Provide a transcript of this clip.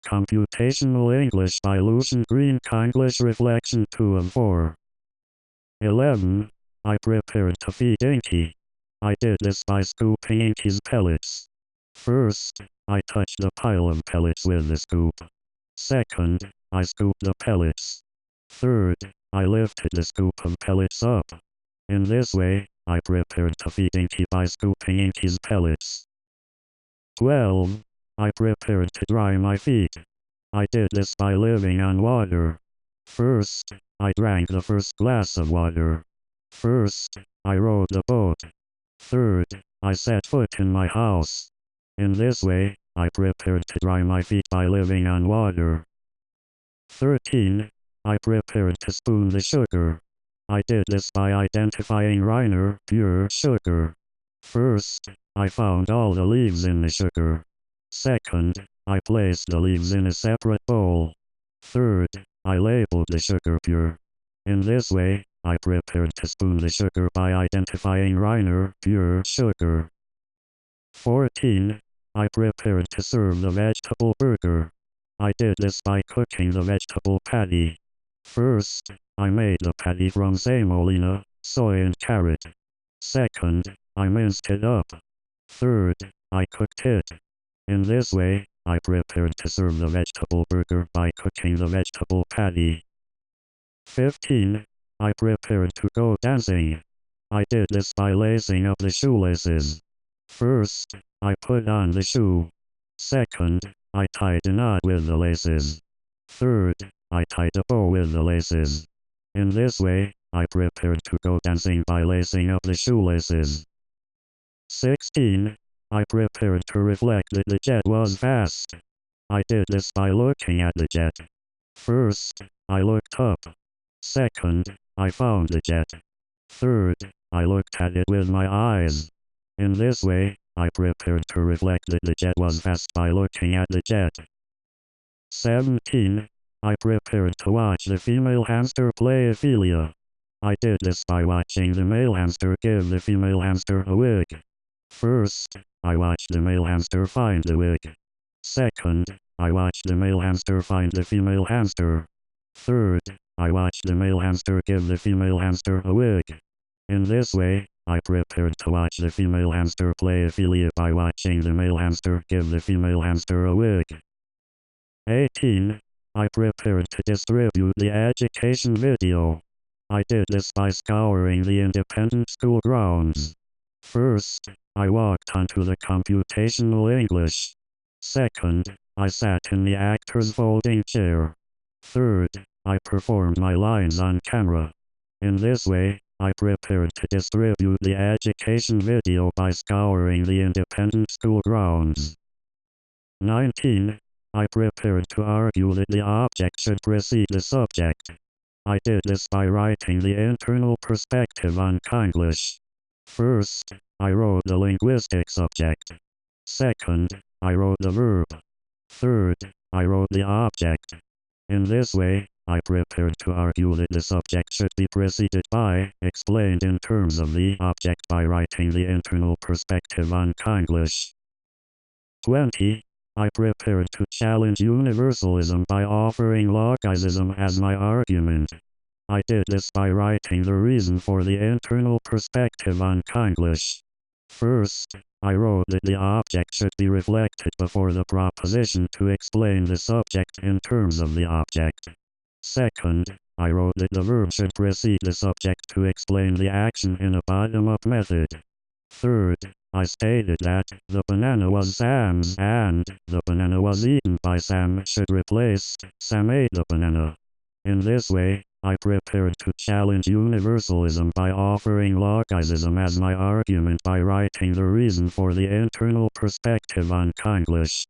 Computational English by Lucian Green. Conglish Reflection 2 of 4. 11. I prepared to feed Inky. I did this by scooping Inky's pellets. First, I touched the pile of pellets with the scoop. Second, I scooped the pellets. Third, I lifted the scoop of pellets up. In this way, I prepared to feed Inky by scooping Inky's pellets. 12. I prepared to dry my feet. I did this by living on water. First, I drank the first glass of water. First, I rowed the boat. Third, I set foot in my house. In this way, I prepared to dry my feet by living on water. 13. I prepared to spoon the sugar. I did this by identifying reiner, pure sugar. First, I found all the leaves in the sugar. Second, I placed the leaves in a separate bowl. Third, I labeled the sugar pure. In this way, I prepared to spoon the sugar by identifying reiner, pure sugar. 14. I prepared to serve the vegetable burger. I did this by cooking the vegetable patty. First, I made the patty from semolina, soy and carrot. Second, I minced it up. Third, I cooked it. In this way, I prepared to serve the vegetable burger by cooking the vegetable patty. 15. I prepared to go dancing. I did this by lacing up the shoelaces. First, I put on the shoe. Second, I tied a knot with the laces. Third, I tied a bow with the laces. In this way, I prepared to go dancing by lacing up the shoelaces. 16. I prepared to reflect that the jet was fast. I did this by looking at the jet. First, I looked up. Second, I found the jet. Third, I looked at it with my eyes. In this way, I prepared to reflect that the jet was fast by looking at the jet. 17. I prepared to watch the female hamster play Ophelia. I did this by watching the male hamster give the female hamster a wig. First, I watched the male hamster find the wig. Second, I watched the male hamster find the female hamster. Third, I watched the male hamster give the female hamster a wig. In this way, I prepared to watch the female hamster play Ophelia by watching the male hamster give the female hamster a wig. 18. I prepared to distribute the education video. I did this by scouring the independent school grounds. First, I walked onto the computational English. Second, I sat in the actor's folding chair. Third, I performed my lines on camera. In this way, I prepared to distribute the education video by scouring the independent school grounds. 19. I prepared to argue that the object should precede the subject. I did this by writing the internal perspective on Conglish. First, I wrote the linguistic subject. Second, I wrote the verb. Third, I wrote the object. In this way, I prepared to argue that the subject should be preceded by, explained in terms of the object by writing the internal perspective on Conglish. 20. I prepared to challenge universalism by offering logism as my argument. I did this by writing the reason for the internal perspective on Conglish. First, I wrote that the object should be reflected before the proposition to explain the subject in terms of the object. Second, I wrote that the verb should precede the subject to explain the action in a bottom-up method. Third, I stated that the banana was Sam's and the banana was eaten by Sam should replace Sam ate the banana. In this way, I prepared to challenge universalism by offering logism as my argument by writing the reason for the internal perspective on Conglish.